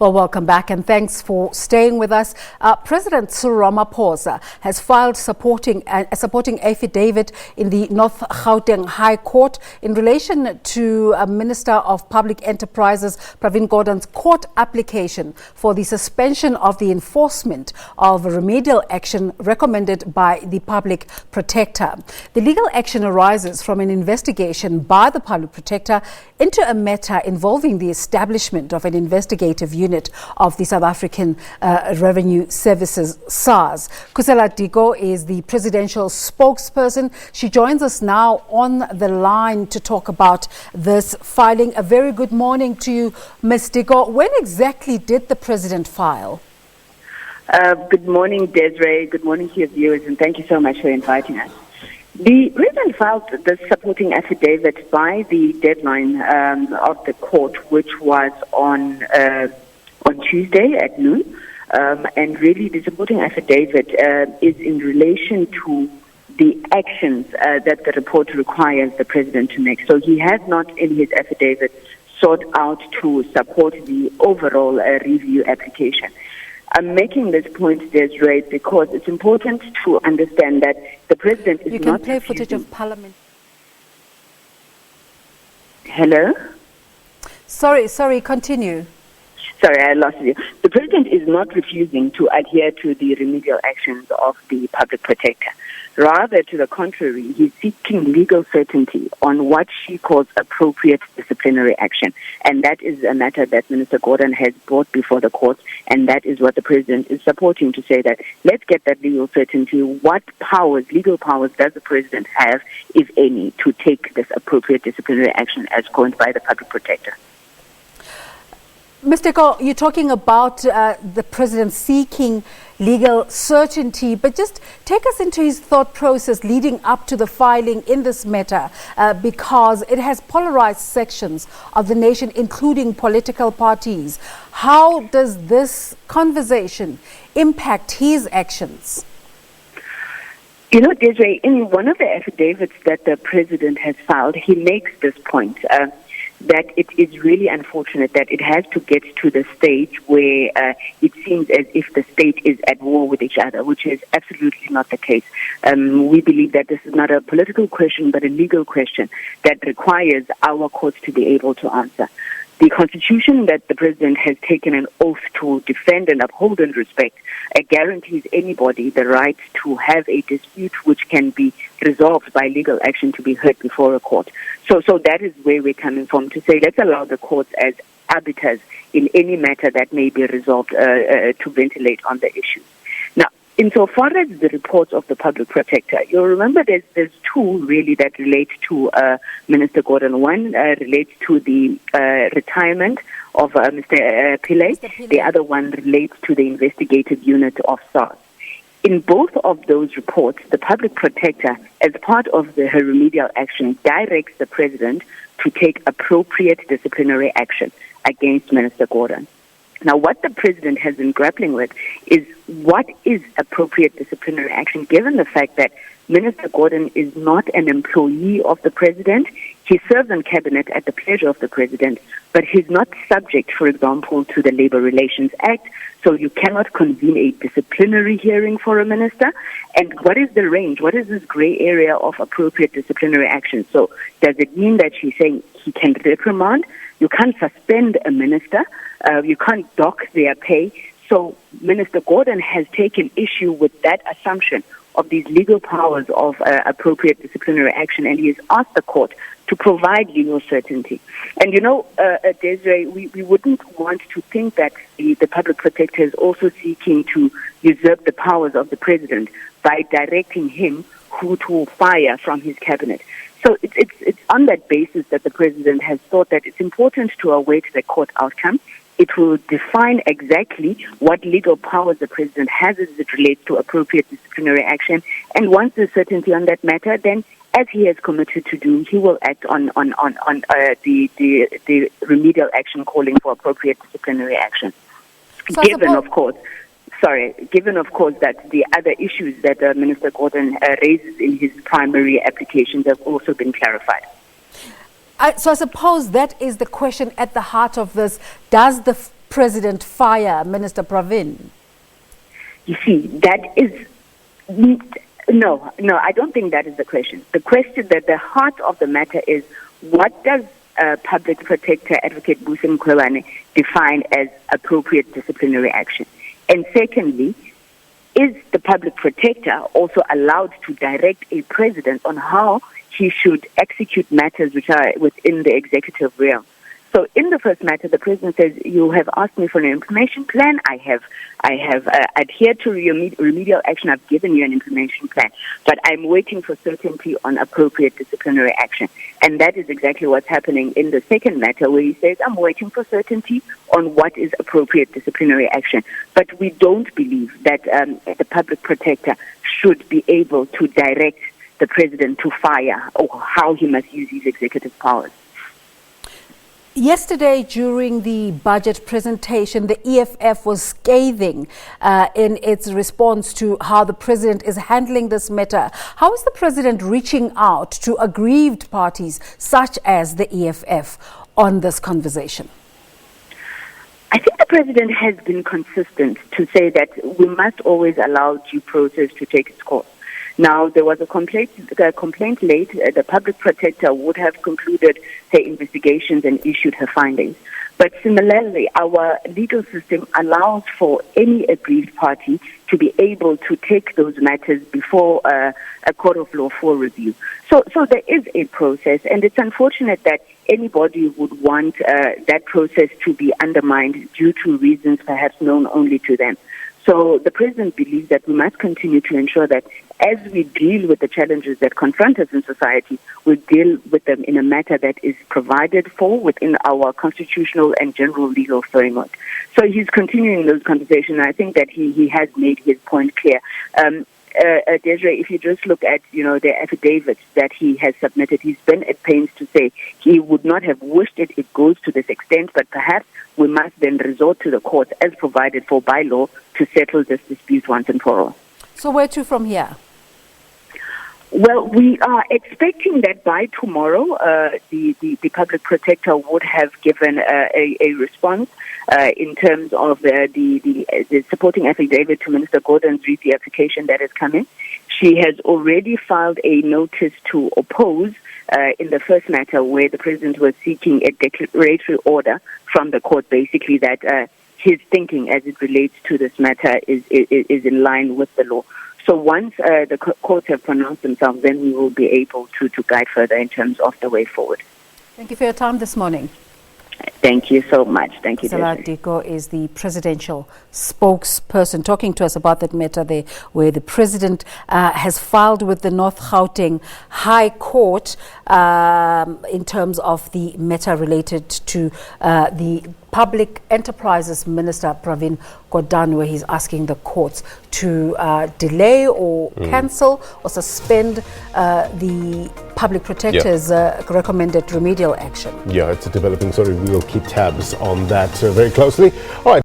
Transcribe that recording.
Well, welcome back and thanks for staying with us. President Cyril Ramaphosa has filed a supporting affidavit in the North Gauteng High Court in relation to Minister of Public Enterprises Pravin Gordhan's court application for the suspension of the enforcement of remedial action recommended by the Public Protector. The legal action arises from an investigation by the Public Protector into a matter involving the establishment of an investigative unit of the South African Revenue Services, SARS. Khusela Diko is the presidential spokesperson. She joins us now on the line to talk about this filing. A very good morning to you, Ms. Diko. When exactly did the president file? Good morning, Desiree. Good morning to your viewers, and thank you so much for inviting us. The president filed the supporting affidavit by the deadline of the court, which was on Tuesday at noon. And really, the supporting affidavit is in relation to the actions that the report requires the president to make. So he has not, in his affidavit, sought out to support the overall review application. I'm making this point, Desiree, because it's important to understand that the president is not... You can play footage of Parliament. Hello? Sorry, continue. Sorry, I lost you. The president is not refusing to adhere to the remedial actions of the Public Protector. Rather, to the contrary, he's seeking legal certainty on what she calls appropriate disciplinary action. And that is a matter that Minister Gordhan has brought before the court, and that is what the president is supporting, to say that let's get that legal certainty. What powers, legal powers, does the president have, if any, to take this appropriate disciplinary action as coined by the Public Protector? Mr. Diko, you're talking about the president seeking legal certainty, but just take us into his thought process leading up to the filing in this matter, because it has polarized sections of the nation, including political parties. How does this conversation impact his actions? You know, Desiree, in one of the affidavits that the president has filed, he makes this point. That it is really unfortunate that it has to get to the stage where it seems as if the state is at war with each other, which is absolutely not the case. We believe that this is not a political question, but a legal question that requires our courts to be able to answer. The Constitution that the President has taken an oath to defend and uphold and respect guarantees anybody the right to have a dispute which can be resolved by legal action to be heard before a court. So that is where we're coming from, to say let's allow the courts as arbiters in any matter that may be resolved to ventilate on the issues. Now, insofar as the reports of the Public Protector, you'll remember there's two really that relate to Minister Gordhan. One relates to the retirement of Mr. Pillay. The other one relates to the investigative unit of SARS. In both of those reports, the Public Protector, as part of her remedial action, directs the President to take appropriate disciplinary action against Minister Gordhan. Now, what the President has been grappling with is what is appropriate disciplinary action, given the fact that Minister Gordhan is not an employee of the President. He serves in cabinet at the pleasure of the President, but he's not subject, for example, to the Labour Relations Act. So you cannot convene a disciplinary hearing for a minister. And what is the range? What is this grey area of appropriate disciplinary action? So does it mean that she's saying he can reprimand? You can't suspend a minister. You can't dock their pay. So Minister Gordhan has taken issue with that assumption of these legal powers of appropriate disciplinary action, and he has asked the court to provide legal certainty. And you know, Desiree, we wouldn't want to think that the Public Protector is also seeking to usurp the powers of the President by directing him who to fire from his cabinet. So it's on that basis that the President has thought that it's important to await the court outcome. It will define exactly what legal powers the President has as it relates to appropriate disciplinary action. And once there's certainty on that matter, then, as he has committed to do, he will act on the remedial action calling for appropriate disciplinary action. So given, of course, that the other issues that Minister Gordhan raises in his primary applications have also been clarified. So I suppose that is the question at the heart of this. Does the President fire Minister Pravin? You see, that is... No, I don't think that is the question. The question, that the heart of the matter is, what does Public Protector Advocate Khusela Diko define as appropriate disciplinary action? And secondly, is the Public Protector also allowed to direct a president on how he should execute matters which are within the executive realm? So in the first matter, the president says, you have asked me for an information plan. I have adhered to your remedial action. I've given you an information plan, but I'm waiting for certainty on appropriate disciplinary action. And that is exactly what's happening in the second matter, where he says, I'm waiting for certainty on what is appropriate disciplinary action. But we don't believe that the public protector should be able to direct the president to fire or how he must use his executive powers. Yesterday, during the budget presentation, the EFF was scathing in its response to how the president is handling this matter. How is the president reaching out to aggrieved parties such as the EFF on this conversation? I think the president has been consistent to say that we must always allow due process to take its course. Now, there was a complaint late. The public protector would have concluded her investigations and issued her findings. But similarly, our legal system allows for any aggrieved party to be able to take those matters before a court of law for review. So there is a process, and it's unfortunate that anybody would want that process to be undermined due to reasons perhaps known only to them. So the president believes that we must continue to ensure that as we deal with the challenges that confront us in society, we deal with them in a matter that is provided for within our constitutional and general legal framework. So he's continuing those conversations. I think that he has made his point clear. Desiree, if you just look at, the affidavit that he has submitted, he's been at pains to say he would not have wished it goes to this extent, but perhaps we must then resort to the courts as provided for by law to settle this dispute once and for all. So where to from here? Well, we are expecting that by tomorrow, the public protector would have given a response in terms of the supporting affidavit to Minister Gordhan's review application that has come in. She has already filed a notice to oppose in the first matter, where the president was seeking a declaratory order from the court, basically that his thinking as it relates to this matter is in line with the law. So once the courts have pronounced themselves, then we will be able to guide further in terms of the way forward. Thank you for your time this morning. Thank you so much. Thank you, Khusela Diko is the presidential spokesperson, talking to us about that matter there, where the president has filed with the North Gauteng High Court in terms of the matter related to the Public Enterprises Minister Pravin Gordhan, where he's asking the courts to delay or cancel or suspend the Public Protector's recommended remedial action. Yeah, it's a developing story. We will keep tabs on that very closely. All right.